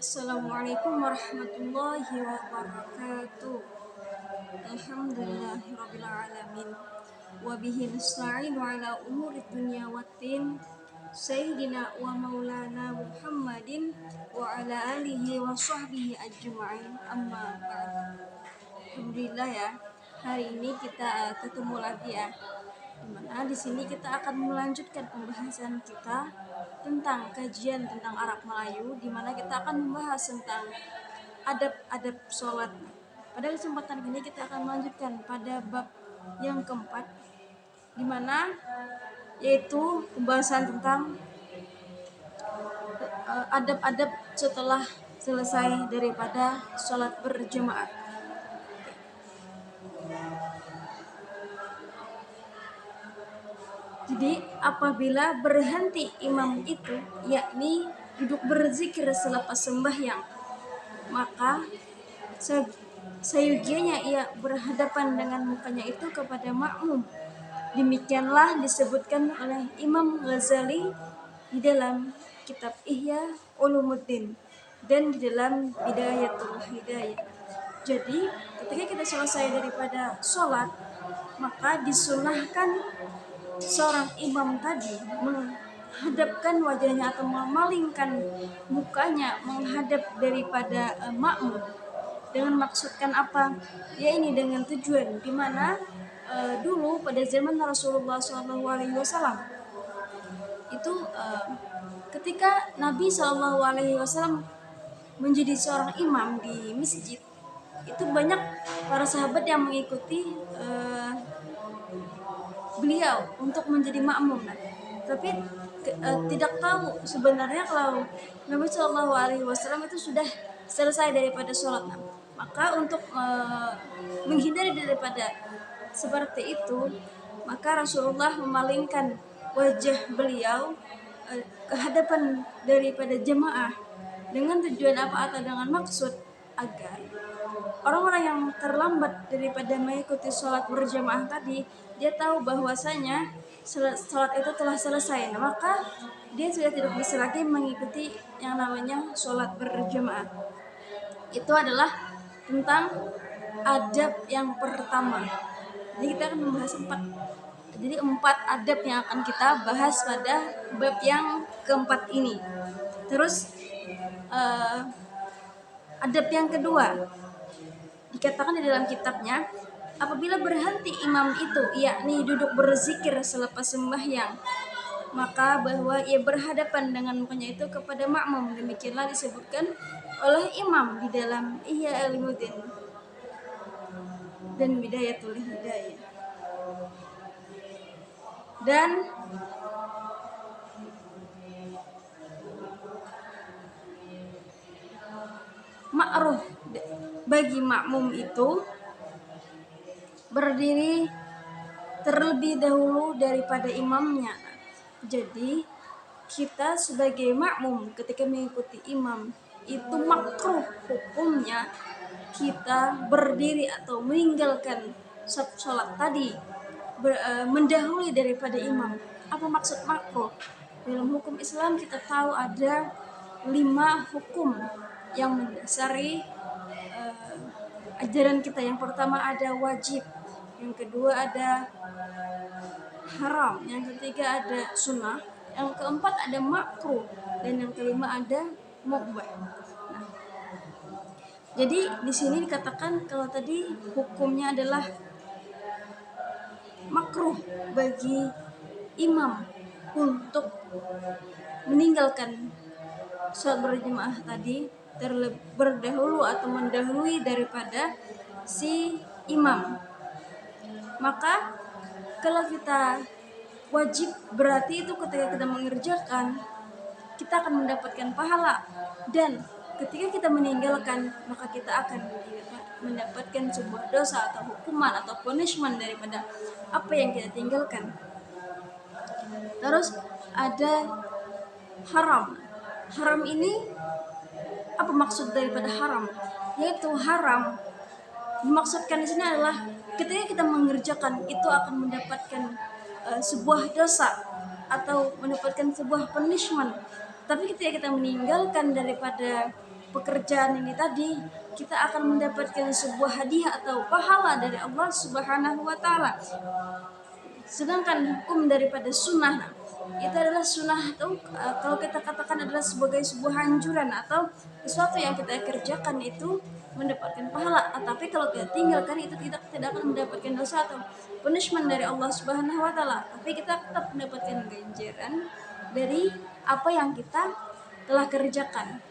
Assalamualaikum warahmatullahi wabarakatuh. Alhamdulillahirabbil alamin. Wa bihi nasta'inu ala umuri dunya waddin. Sayyidina wa maulana Muhammadin wa ala alihi wa sahbihi ajma'in. Amma ba'd. Alhamdulillah ya. Hari ini kita ketemu lagi ya. Dimana di sini kita akan melanjutkan pembahasan kita tentang kajian tentang Arab Melayu, di mana kita akan membahas tentang adab-adab sholat. Pada kesempatan ini kita akan melanjutkan pada bab yang keempat, di mana yaitu pembahasan tentang adab-adab setelah selesai daripada sholat berjamaah. Jadi apabila berhenti imam itu, yakni duduk berzikir selepas sembahyang, maka seyogianya ia berhadapan dengan mukanya itu kepada makmum. Demikianlah disebutkan oleh Imam Ghazali di dalam kitab Ihya Ulumuddin dan di dalam Bidayatul Hidayah. Jadi ketika kita selesai daripada sholat, maka disunahkan seorang imam tadi menghadapkan wajahnya atau memalingkan mukanya menghadap daripada makmum. Dengan maksudkan apa? Ya ini dengan tujuan di mana dulu pada zaman Rasulullah SAW itu ketika Nabi SAW menjadi seorang imam di masjid, itu banyak para sahabat yang mengikuti beliau untuk menjadi makmum, tapi tidak tahu sebenarnya kalau Nabi SAW itu sudah selesai daripada sholat. Maka untuk menghindari daripada seperti itu, maka Rasulullah memalingkan wajah beliau ke hadapan daripada jemaah dengan tujuan apa atau dengan maksud agar orang-orang yang terlambat daripada mengikuti sholat berjamaah tadi, dia tahu bahwasanya sholat itu telah selesai, maka dia sudah tidak bisa lagi mengikuti yang namanya sholat berjamaah. Itu adalah tentang adab yang pertama. Jadi kita akan membahas empat adab yang akan kita bahas pada bab yang keempat ini. Terus adab yang kedua dikatakan di dalam kitabnya, apabila berhenti imam itu, yakni duduk berzikir selepas sembahyang, maka bahwa ia berhadapan dengan mukanya itu kepada makmum. Demikianlah disebutkan oleh imam di dalam Ihya Ulumuddin dan Bidayatul Hidayah. Dan ma'ruf bagi makmum itu berdiri terlebih dahulu daripada imamnya. Jadi kita sebagai makmum ketika mengikuti imam itu makruh hukumnya kita berdiri atau meninggalkan sholat tadi mendahului daripada imam. Apa maksud makruh? Dalam hukum Islam kita tahu ada 5 hukum yang mendasari ajaran kita. Yang pertama ada wajib, yang kedua ada haram, yang ketiga ada sunnah, yang keempat ada makruh, dan yang kelima ada mubah. Nah, jadi di sini dikatakan kalau tadi hukumnya adalah makruh bagi imam untuk meninggalkan sholat berjamaah tadi berdahulu atau mendahului daripada si imam. Maka kalau kita wajib, berarti itu ketika kita mengerjakan kita akan mendapatkan pahala, dan ketika kita meninggalkan maka kita akan mendapatkan sebuah dosa atau hukuman atau punishment daripada apa yang kita tinggalkan. Terus ada haram. Haram ini apa maksud daripada haram? Yaitu haram dimaksudkan di sini adalah ketika kita mengerjakan itu akan mendapatkan sebuah dosa atau mendapatkan sebuah punishment. Tapi ketika kita meninggalkan daripada pekerjaan ini tadi, kita akan mendapatkan sebuah hadiah atau pahala dari Allah Subhanahu wa taala. Sedangkan hukum daripada sunnah, itu adalah sunnah atau kalau kita katakan adalah sebagai sebuah anjuran atau sesuatu yang kita kerjakan itu mendapatkan pahala. Tapi kalau kita tinggalkan itu tidak akan mendapatkan dosa atau punishment dari Allah Subhanahu wa taala. Tapi kita tetap mendapatkan ganjaran dari apa yang kita telah kerjakan.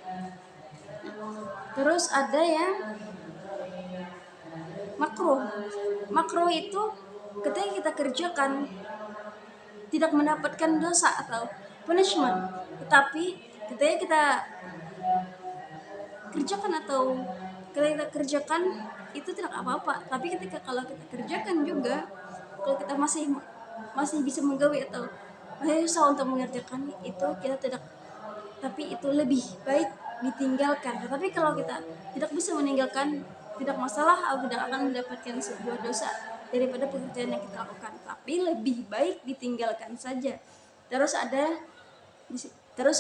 Terus ada yang makruh. Makruh itu ketika kita kerjakan tidak mendapatkan dosa atau punishment, tetapi ketika kita kerjakan itu tidak apa-apa. Tapi ketika kalau kita kerjakan juga, kalau kita masih bisa menggawe atau masih susah untuk mengerjakan itu, kita tidak, tapi itu lebih baik ditinggalkan. Tetapi kalau kita tidak bisa meninggalkan, tidak masalah, aku tidak akan mendapatkan sebuah dosa daripada pekerjaan yang kita lakukan, tapi lebih baik ditinggalkan saja. Terus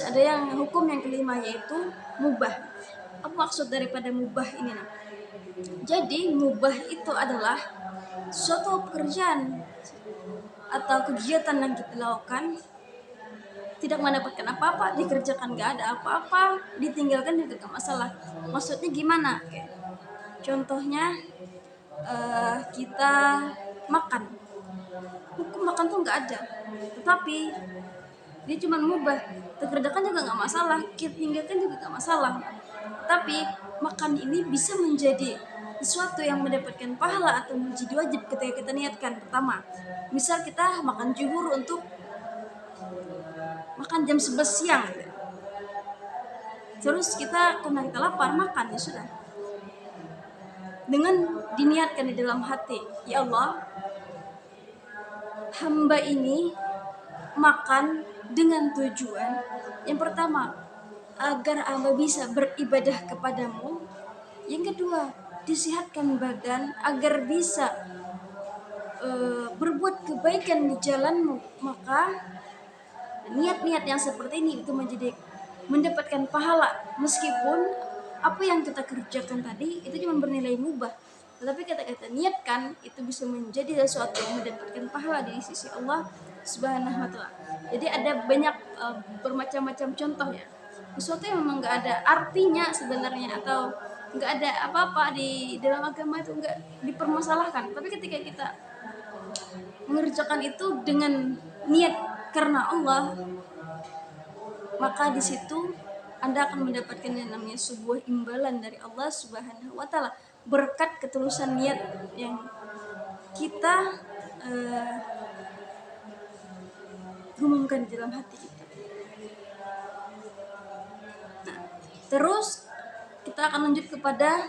ada yang hukum yang kelima, yaitu mubah. Apa maksud daripada mubah ini? Jadi mubah itu adalah suatu pekerjaan atau kegiatan yang kita lakukan tidak mendapatkan apa-apa, dikerjakan gak ada apa-apa, ditinggalkan juga gak masalah. Maksudnya gimana? Contohnya kita makan, hukum makan tuh nggak ada, tetapi dia cuma mubah, dikerjakan juga nggak masalah, kita tinggalkan juga nggak masalah. Tapi makan ini bisa menjadi sesuatu yang mendapatkan pahala atau menjadi wajib ketika kita niatkan. Pertama, misal kita makan zuhur untuk makan jam 11 siang, terus karena kita lapar makan, ya sudah, dengan diniatkan di dalam hati, ya Allah, hamba ini makan dengan tujuan yang pertama agar hamba bisa beribadah kepadamu, yang kedua disihatkan badan agar bisa berbuat kebaikan di jalanmu. Maka niat-niat yang seperti ini itu mendapatkan pahala, meskipun apa yang kita kerjakan tadi itu cuma bernilai mubah, tetapi kita niatkan itu bisa menjadi sesuatu yang mendapatkan pahala di sisi Allah Subhanahu wa taala. Jadi ada banyak bermacam-macam contoh ya. Sesuatu yang memang nggak ada artinya sebenarnya atau nggak ada apa-apa di dalam agama itu nggak dipermasalahkan. Tapi ketika kita mengerjakan itu dengan niat karena Allah, maka di situ Anda akan mendapatkan yang namanya sebuah imbalan dari Allah Subhanahu wa taala berkat ketulusan niat yang kita gumamkan di dalam hati kita. Nah, terus kita akan lanjut kepada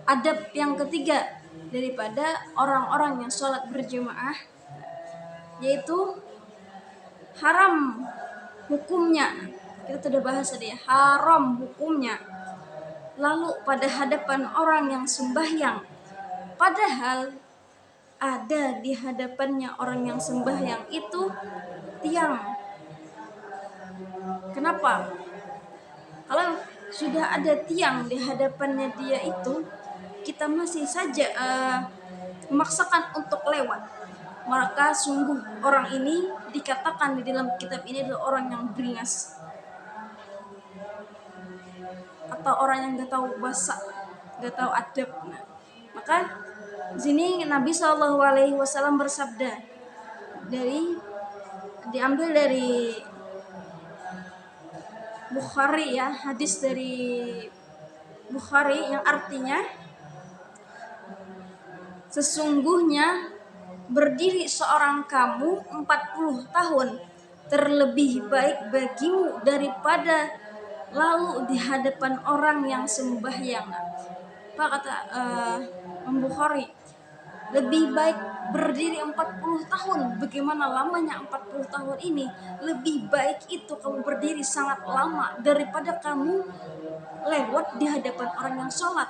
adab yang ketiga daripada orang-orang yang sholat berjamaah, yaitu haram hukumnya. Kita sudah bahas tadi ya, haram hukumnya. Lalu pada hadapan orang yang sembahyang, padahal ada di hadapannya orang yang sembahyang itu tiang. Kenapa? Kalau sudah ada tiang di hadapannya dia itu, kita masih saja memaksakan untuk lewat, maka sungguh orang ini dikatakan di dalam kitab ini adalah orang yang beringas atau orang yang gak tahu bahasa, gak tahu adab. Nah, maka di sini Nabi SAW bersabda, diambil dari Bukhari ya, hadis dari Bukhari yang artinya, sesungguhnya berdiri seorang kamu 40 tahun terlebih baik bagimu daripada lalu di hadapan orang yang sembahyang. Apa kata Bukhari? Lebih baik berdiri 40 tahun. Bagaimana lamanya 40 tahun ini? Lebih baik itu kamu berdiri sangat lama daripada kamu lewat di hadapan orang yang sholat.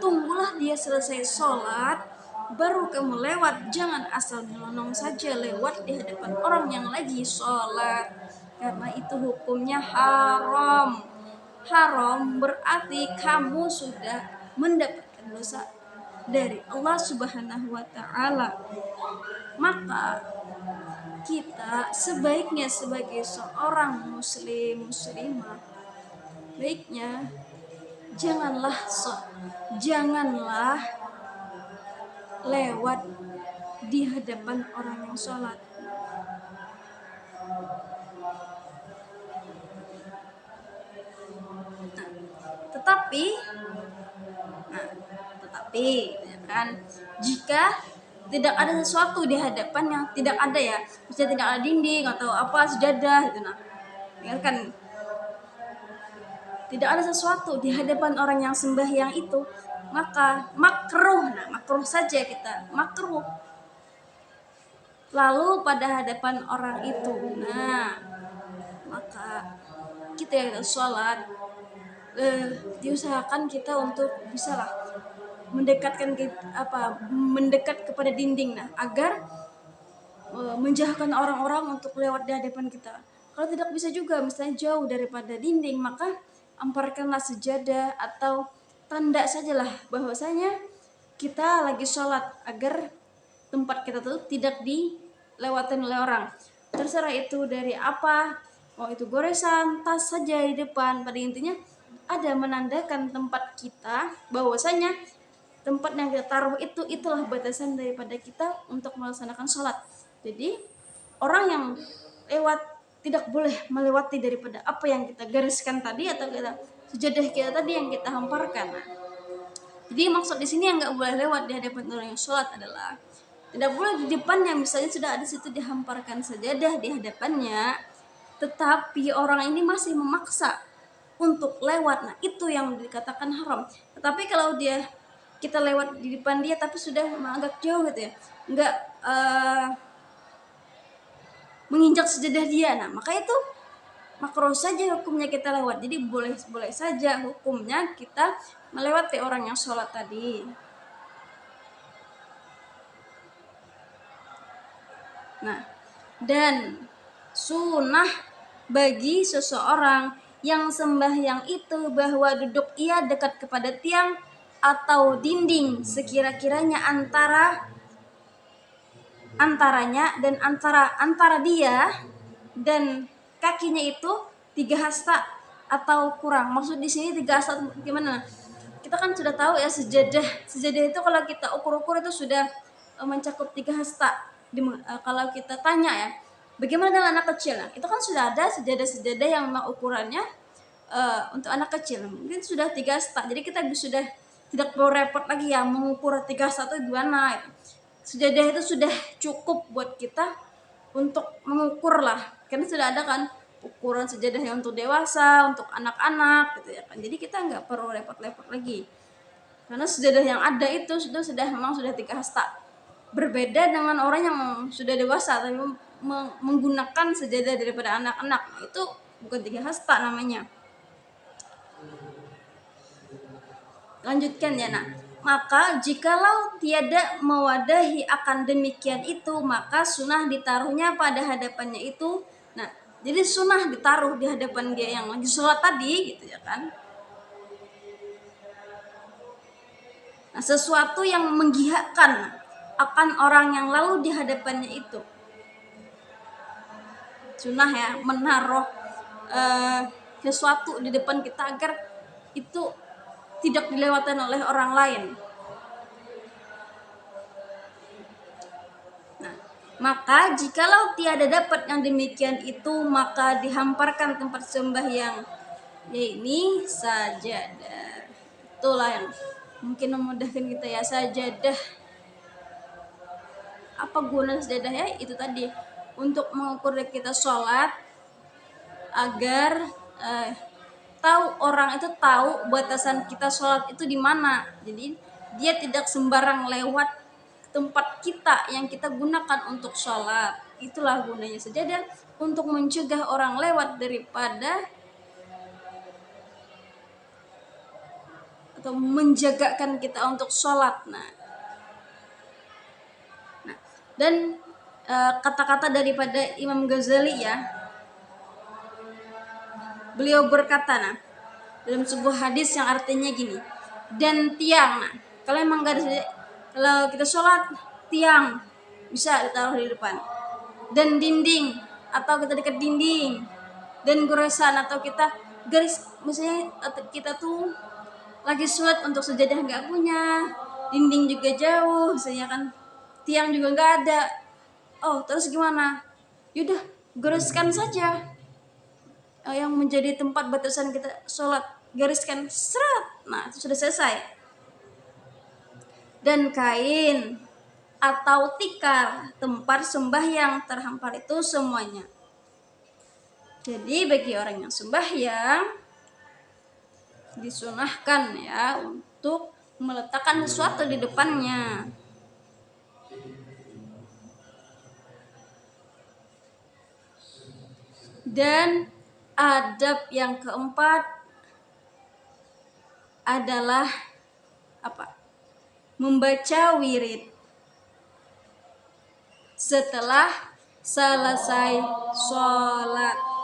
Tunggulah dia selesai sholat, baru kamu lewat. Jangan asal nyelonong saja lewat di hadapan orang yang lagi sholat, karena itu hukumnya haram. haram, berarti kamu sudah mendapatkan dosa dari Allah Subhanahu wa taala. Maka kita sebaiknya sebagai seorang muslimah, baiknya janganlah lewat di hadapan orang yang sholat. Tetapi ya kan, jika tidak ada sesuatu di hadapan yang tidak ada ya, misalnya tidak ada dinding atau apa sejadah gitu, nah ya kan, tidak ada sesuatu di hadapan orang yang sembahyang itu, maka makruh saja kita makruh lalu pada hadapan orang itu. Nah, maka kita yang sholat diusahakan kita untuk bisa lah mendekat kepada dinding, nah agar menjauhkan orang-orang untuk lewat di hadapan kita. Kalau tidak bisa juga, misalnya jauh daripada dinding, maka amparkanlah sejadah atau tanda sajalah bahwasanya kita lagi sholat, agar tempat kita tuh tidak dilewatin oleh orang. Terserah itu dari apa, mau itu goresan, tas saja di depan, pada intinya ada menandakan tempat kita, bahwasanya tempat yang kita taruh itulah batasan daripada kita untuk melaksanakan sholat. Jadi orang yang lewat tidak boleh melewati daripada apa yang kita gariskan tadi, atau sejadah kita tadi yang kita hamparkan. Jadi maksud di sini yang nggak boleh lewat di hadapan orang yang sholat adalah tidak boleh di depannya, misalnya sudah ada situ dihamparkan sajadah di hadapannya, tetapi orang ini masih memaksa untuk lewat. Nah, itu yang dikatakan haram. Tetapi kalau kita lewat di depan dia tapi sudah agak jauh gitu ya, nggak menginjak sejadah dia, nah maka itu makruh saja hukumnya kita lewat. Jadi boleh saja hukumnya kita melewati orang yang sholat tadi. Nah, dan sunnah bagi seseorang yang sembahyang itu bahwa duduk ia dekat kepada tiang atau dinding sekira-kiranya antaranya dan antara dia dan kakinya itu 3 hasta atau kurang. Maksud di sini 3 hasta gimana? Kita kan sudah tahu ya, sejadah itu kalau kita ukur-ukur itu sudah mencakup 3 hasta. Kalau kita tanya ya, bagaimana dengan anak kecil? Nah, itu kan sudah ada sejadah yang ukurannya untuk anak kecil mungkin sudah 3 hasta. Jadi kita sudah tidak perlu repot lagi ya mengukur 3 hasta itu gimana. Sejadah itu sudah cukup buat kita untuk mengukur lah, karena sudah ada kan ukuran sejadah yang untuk dewasa, untuk anak-anak gitu ya kan. Jadi kita nggak perlu repot-repot lagi, karena sejadah yang ada itu memang sudah 3 hasta. Berbeda dengan orang yang sudah dewasa tapi menggunakan sejadah daripada anak-anak, itu bukan 3 hasta namanya. Lanjutkan ya nak. Maka jikalau tiada mewadahi akan demikian itu, maka sunnah ditaruhnya pada hadapannya itu. Nah, jadi sunnah ditaruh di hadapan dia yang lagi sholat tadi gitu ya kan. Nah, sesuatu yang menggihakkan akan orang yang lalu di hadapannya itu. Sunnah ya menaruh sesuatu di depan kita agar itu tidak dilewatkan oleh orang lain. Nah, maka jikalau tiada dapat yang demikian itu, maka dihamparkan tempat sembahyang, yaitu sajadah. Itulah yang mungkin memudahkan kita ya, sajadah. Apa guna sajadah ya? Itu tadi untuk mengukur kita sholat agar orang itu tahu batasan kita sholat itu di mana. Jadi dia tidak sembarang lewat tempat kita yang kita gunakan untuk sholat. Itulah gunanya sejadah, untuk mencegah orang lewat daripada atau menjagakan kita untuk sholat. Nah dan kata-kata daripada Imam Ghazali ya, beliau berkata, nah, dalam sebuah hadis yang artinya gini. Dan tiang, nah, kalau emang gak ada, kalau kita sholat tiang bisa ditaruh di depan, dan dinding atau kita dekat dinding, dan goresan atau kita garis, misalnya kita tuh lagi sholat untuk sejadah nggak punya, dinding juga jauh misalnya kan, tiang juga nggak ada, oh terus gimana, yaudah goreskan saja yang menjadi tempat batasan kita sholat, gariskan seret, nah itu sudah selesai. Dan kain atau tikar tempat sembahyang terhampar itu semuanya. Jadi bagi orang yang sembahyang disunahkan ya untuk meletakkan sesuatu di depannya. Dan adab yang keempat adalah apa? Membaca wirid setelah selesai sholat.